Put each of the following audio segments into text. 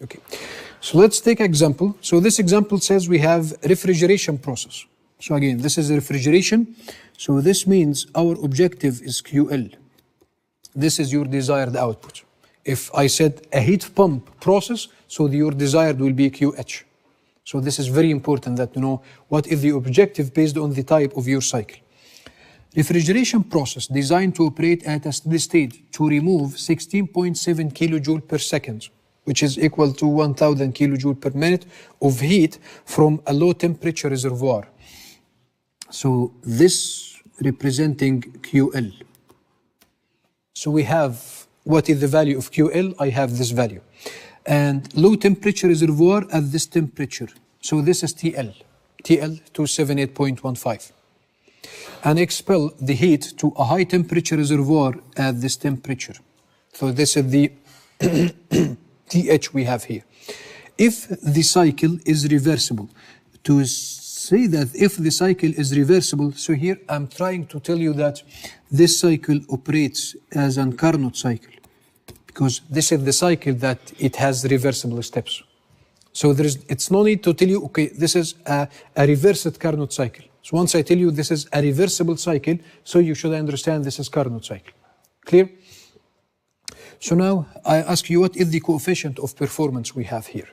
Okay, so let's take example. So this example says we have refrigeration process. So again, this is refrigeration. So this means our objective is QL. This is your desired output. If I said a heat pump process, so your desired will be QH. So this is very important that you know what is the objective based on the type of your cycle. Refrigeration process designed to operate at a steady state to remove 16.7 kilojoule per second, which is equal to 1000 kilojoule per minute of heat from a low temperature reservoir. So this representing QL. So we have what is the value of QL? I have this value. And low temperature reservoir at this temperature. So this is TL, TL 278.15. And expel the heat to a high temperature reservoir at this temperature. So this is the TH we have here. If the cycle is reversible, to say that if the cycle is reversible, so here I'm trying to tell you that this cycle operates as a Carnot cycle, because this is the cycle that it has reversible steps. So it's no need to tell you, okay, this is a reversed Carnot cycle. So once I tell you this is a reversible cycle, so you should understand this is Carnot cycle. Clear? So now I ask you, what is the coefficient of performance we have here?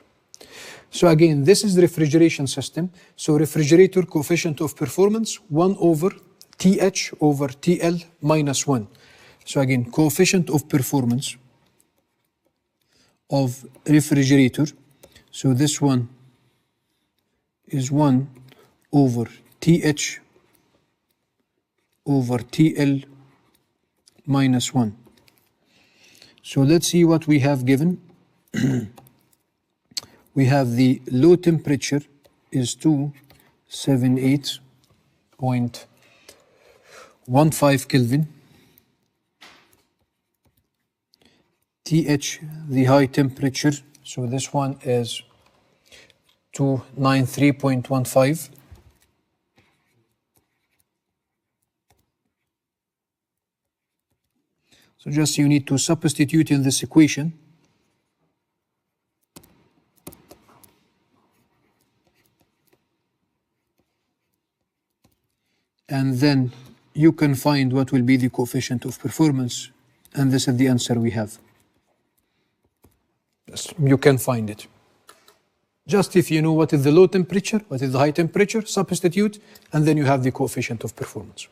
So again, this is the refrigeration system. So refrigerator coefficient of performance, 1 over TH over TL minus 1. So again, coefficient of performance of refrigerator. So this one is 1 over TH over TL minus 1. So let's see what we have given. We have the low temperature is 278.15 Kelvin. TH, the high temperature, so this one is 293.15. So just you need to substitute in this equation. And then you can find what will be the coefficient of performance. And this is the answer we have. Yes, you can find it. Just if you know what is the low temperature, what is the high temperature, substitute, and then you have the coefficient of performance.